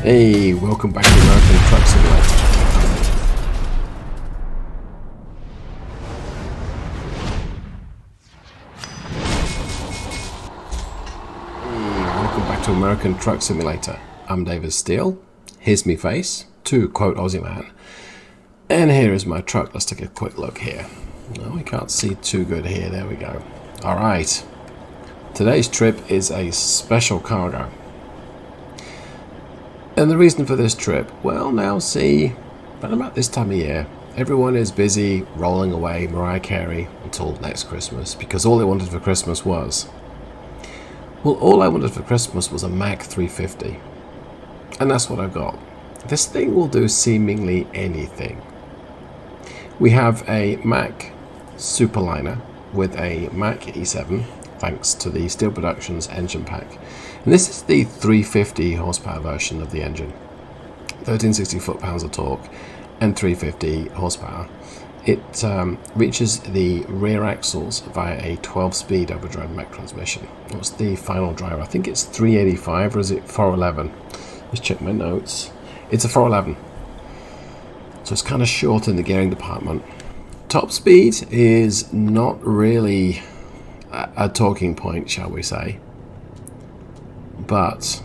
Hey, welcome back to American Truck Simulator. Welcome back to American Truck Simulator. I'm David Steele. Here's me face, to quote Aussie Man. And here is my truck. Let's take a quick look here. No, we can't see too good here. There we go. Alright. Today's trip is a special cargo. And the reason for this trip, well, now see, but about this time of year, everyone is busy rolling away Mariah Carey until next Christmas, because all they wanted for Christmas was, well, all I wanted for Christmas was a Mack 350. And that's what I've got. This thing will do seemingly anything. We have a Mack Superliner with a Mack E7, thanks to the Steele Productions Engine Pack. And this is the 350 horsepower version of the engine. 1360 foot-pounds of torque and 350 horsepower. It reaches the rear axles via a 12-speed overdrive Mack transmission. What's the final drive? I think it's 385, or is it 411? Let's check my notes. It's a 411. So it's kind of short in the gearing department. Top speed is not really a talking point, shall we say. But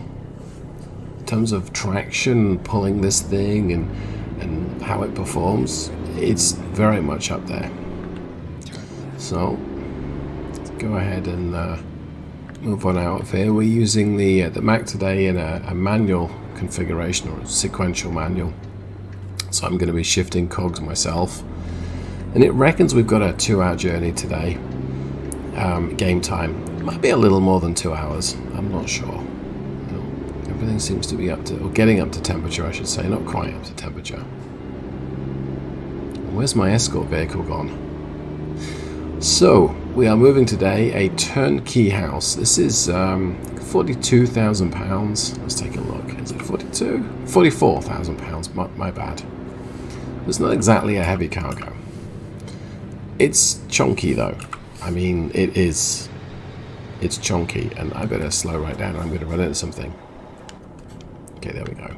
in terms of traction, pulling this thing and how it performs, it's very much up there. So let's go ahead and move on out of here. We're using the Mack today in a manual configuration, or a sequential manual. So I'm going to be shifting cogs myself. And it reckons we've got a 2-hour journey today. Game time might be a little more than 2 hours. I'm not sure. Everything seems to be up to, or getting up to temperature, I should say, not quite up to temperature. Where's my escort vehicle gone? So we are moving today a turnkey house. This is £42,000. Let's take a look. Is it 42? £44,000. My bad. It's not exactly a heavy cargo. It's chonky though. I mean, it's chonky, and I better slow right down. I'm going to run into something. Okay, there we go.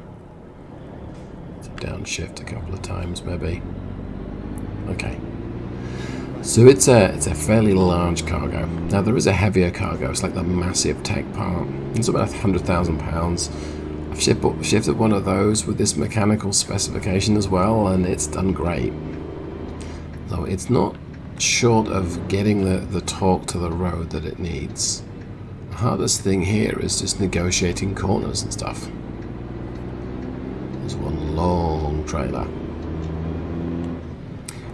So downshift a couple of times, maybe. Okay. So it's a fairly large cargo. Now there is a heavier cargo. It's like the massive tech part. It's about 100,000 pounds. I've shifted one of those with this mechanical specification as well, and it's done great. So it's not short of getting the torque to the road that it needs. The hardest thing here is just negotiating corners and stuff. There's one long trailer.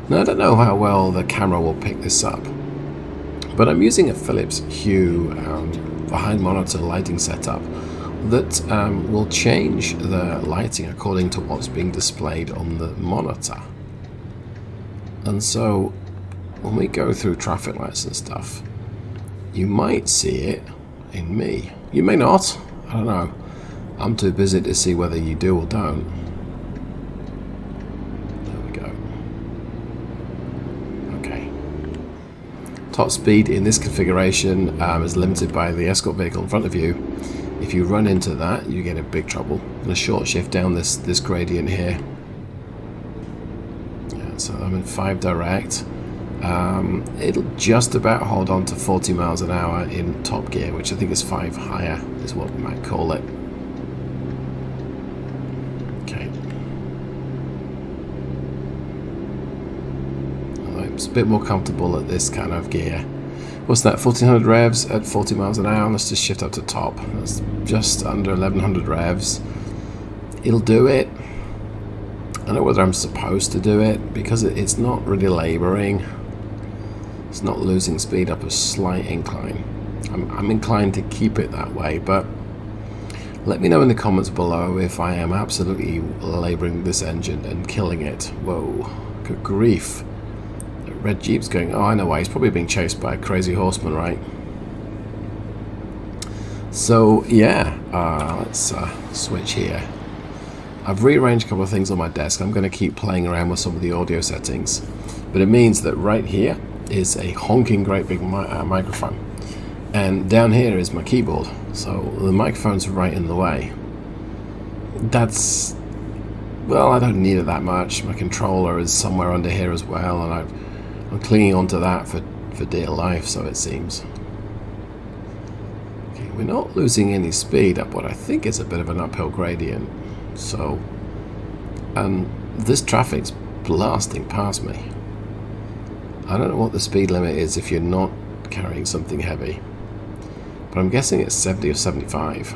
Now I don't know how well the camera will pick this up, but I'm using a Philips Hue behind monitor lighting setup that will change the lighting according to what's being displayed on the monitor. And so when we go through traffic lights and stuff, you might see it in me. You may not. I don't know. I'm too busy to see whether you do or don't. There we go. Okay. Top speed in this configuration is limited by the escort vehicle in front of you. If you run into that, you get in big trouble. And a short shift down this gradient here. Yeah, so I'm in 5 direct. It'll just about hold on to 40 miles an hour in top gear, which I think is 5 higher, is what we might call it. Okay. It's a bit more comfortable at this kind of gear. What's that, 1400 revs at 40 miles an hour? Let's just shift up to top. That's just under 1100 revs. It'll do it. I don't know whether I'm supposed to do it, because it's not really laboring. It's not losing speed up a slight incline. I'm inclined to keep it that way, but let me know in the comments below if I am absolutely laboring this engine and killing it. Whoa, good grief. The red Jeep's going, oh, I know why. He's probably being chased by a crazy horseman, right? So, yeah, let's switch here. I've rearranged a couple of things on my desk. I'm going to keep playing around with some of the audio settings, but it means that right here is a honking great big microphone, and down here is my keyboard, so the microphone's right in the way. That's, well, I don't need it that much. My controller is somewhere under here as well, and I'm clinging onto that for dear life, so it seems. Okay, we're not losing any speed up what I think is a bit of an uphill gradient. So, and this traffic's blasting past me. I don't know what the speed limit is if you're not carrying something heavy, but I'm guessing it's 70 or 75.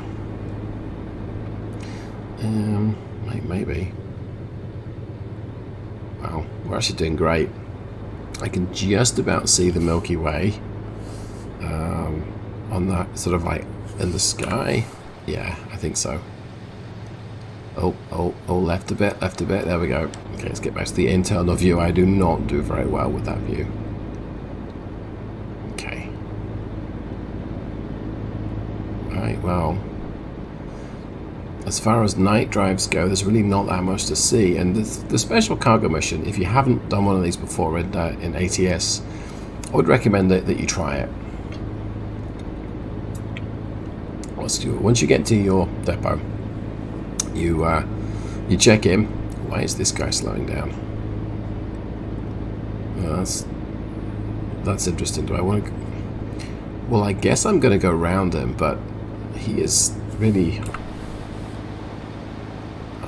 Maybe. Wow, we're actually doing great. I can just about see the Milky Way on that sort of like in the sky. Yeah, I think so. Oh, left a bit, there we go. Okay, let's get back to the internal view. I do not do very well with that view. Okay. Right, well, as far as night drives go, there's really not that much to see. And the special cargo mission, if you haven't done one of these before in ATS, I would recommend that you try it. Once you get to your depot, you check in. Why is this guy slowing down? That's interesting. Do I want to? Well, I guess I'm going to go around him, but he is really.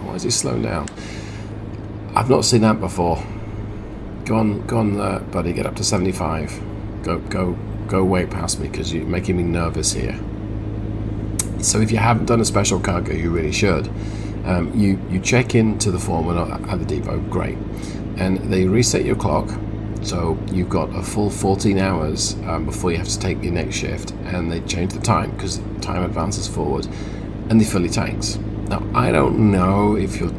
Why is he slowing down? I've not seen that before. Go on, buddy. Get up to 75. Go way past me because you're making me nervous here. So if you haven't done a special cargo, you really should. You check into the foreman at the depot, great, and they reset your clock, so you've got a full 14 hours before you have to take your next shift, and they change the time because time advances forward, and they fill your tanks. Now I don't know if you're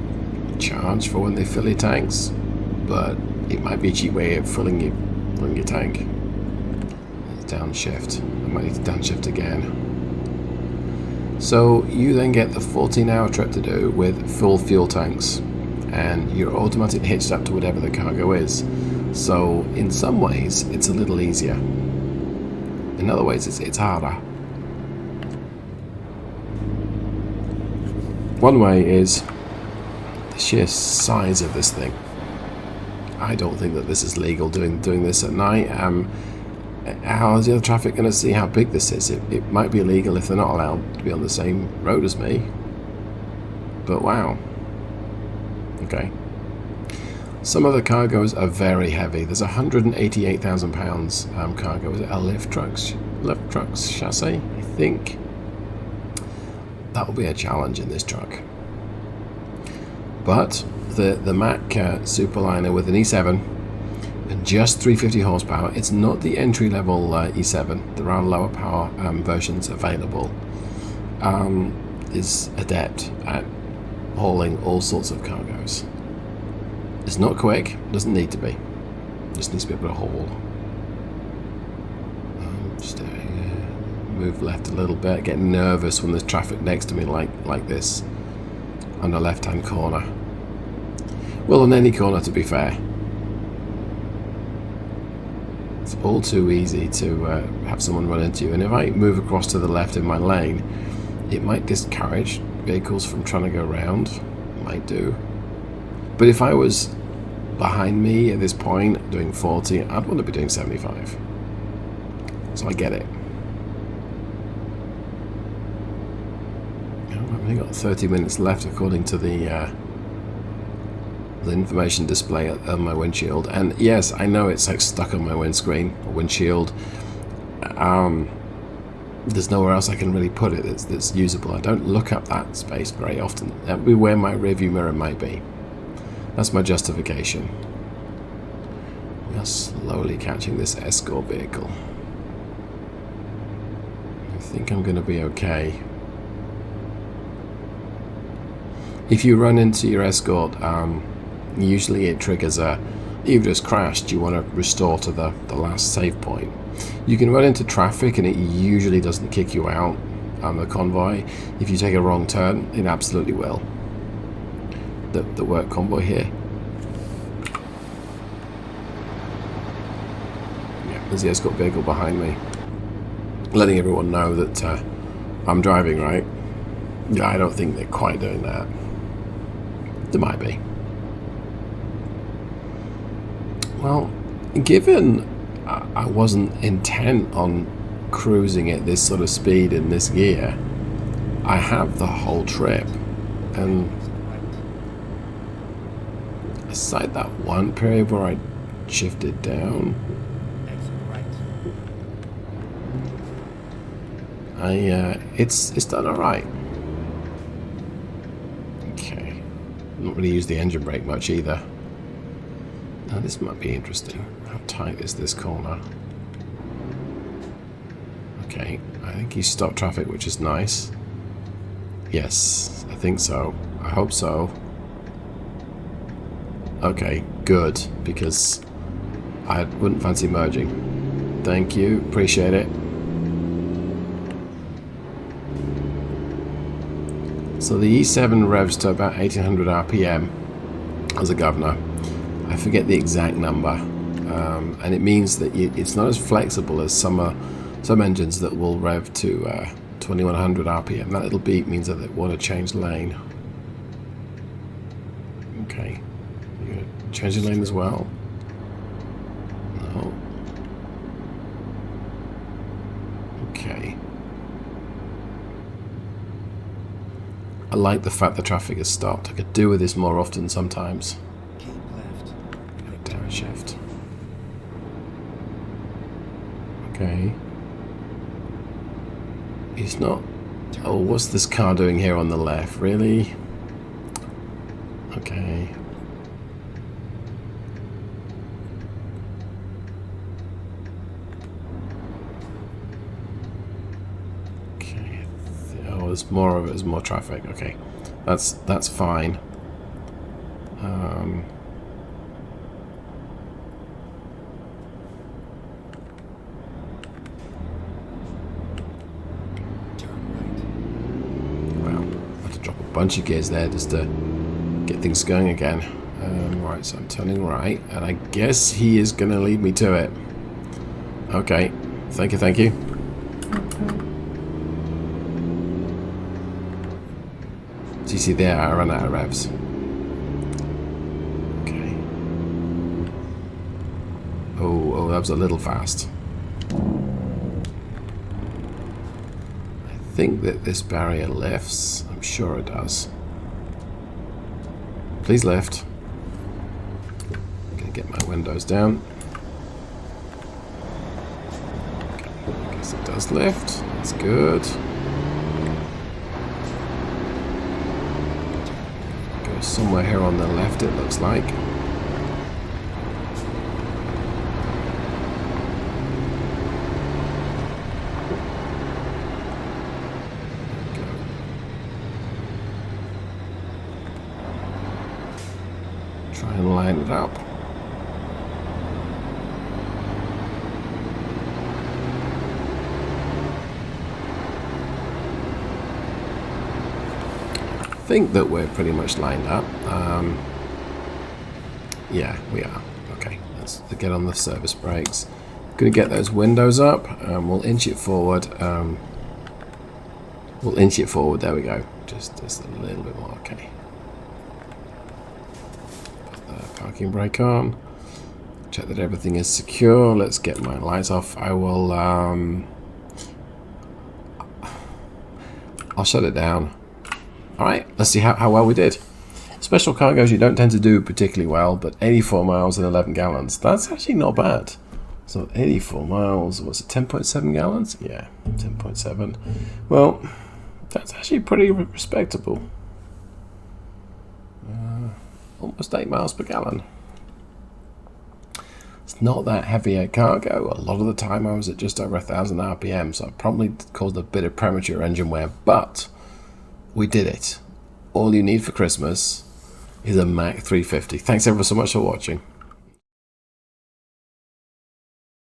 charged for when they fill your tanks, but it might be a cheap way of filling your tank. Downshift. I might need to downshift again. So you then get the 14-hour trip to do with full fuel tanks, and you're automatically hitched up to whatever the cargo is. So in some ways it's a little easier. In other ways it's harder. One way is the sheer size of this thing. I don't think that this is legal doing this at night. How is the other traffic going to see how big this is? It might be illegal if they're not allowed to be on the same road as me. But wow. Okay. Some of the cargoes are very heavy. There's 188,000 pounds cargo. Is it a lift trucks chassis? I think that will be a challenge in this truck. But the Mack Superliner with an E7 and just 350 horsepower. It's not the entry-level E7. There are lower power versions available. Is adept at hauling all sorts of cargoes. It's not quick. Doesn't need to be. Just needs to be able to haul. Just move left a little bit. Get nervous when there's traffic next to me like this on the left-hand corner. Well, on any corner, to be fair. It's all too easy to have someone run into you, and if I move across to the left in my lane, it might discourage vehicles from trying to go around. It might do. But if I was behind me at this point doing 40, I'd want to be doing 75. So I get it. I've only got 30 minutes left according to the information display on my windshield, and yes, I know it's like stuck on my windscreen or windshield. There's nowhere else I can really put it that's usable. I don't look up that space very often. That would be where my rearview mirror might be. That's my justification. We are slowly catching this escort vehicle. I think I'm going to be okay. If you run into your escort, usually it triggers you've just crashed, you want to restore to the last save point. You can run into traffic and it usually doesn't kick you out on the convoy. If you take a wrong turn, it absolutely will. The work convoy here. Yeah, there's the escort vehicle behind me. Letting everyone know that I'm driving, right? Yeah, I don't think they're quite doing that. There might be. Well, given I wasn't intent on cruising at this sort of speed in this gear, I have the whole trip, and aside that one period where I shifted down, it's done all right. Okay, not really used the engine brake much either. Now this might be interesting. How tight is this corner? Okay, I think he stopped traffic, which is nice. Yes, I think so. I hope so. Okay, good, because I wouldn't fancy merging. Thank you, appreciate it. So the E7 revs to about 1800 RPM as a governor. I forget the exact number, and it means that it's not as flexible as some engines that will rev to 2100 RPM. That little beep means that they want to change lane. Okay, you're going to change the lane as well? No. Okay. I like the fact the traffic has stopped. I could do with this more often sometimes. Shift. Okay. He's not... Oh, what's this car doing here on the left? Really? Okay. Okay. Oh, there's more of it. There's more traffic. Okay. That's fine. Bunch of gears there just to get things going again. Right, so I'm turning right, and I guess he is going to lead me to it. Okay, thank you, thank you. So you see there, I ran out of revs. Okay. Oh, that was a little fast. I think that this barrier lifts. I'm sure it does. Please lift. I'm going to get my windows down. Okay, I guess it does lift. That's good. Go somewhere here on the left, it looks like. Try and line it up. I think that we're pretty much lined up. Yeah, we are. Okay, let's get on the service brakes. Gonna get those windows up. We'll inch it forward. We'll inch it forward. There we go. Just a little bit more. Okay. Parking brake on. Check that everything is secure. Let's get my lights off. I will I'll shut it down. Alright, let's see how well we did. Special cargoes you don't tend to do particularly well, but 84 miles and 11 gallons. That's actually not bad. So 84 miles, what's it, 10.7 gallons? Yeah, 10.7. Well, that's actually pretty respectable. Almost 8 miles per gallon. It's not that heavy a cargo. A lot of the time I was at just over 1,000 RPM, so I probably caused a bit of premature engine wear, but we did it. All you need for Christmas is a Mack 350. Thanks ever so much for watching.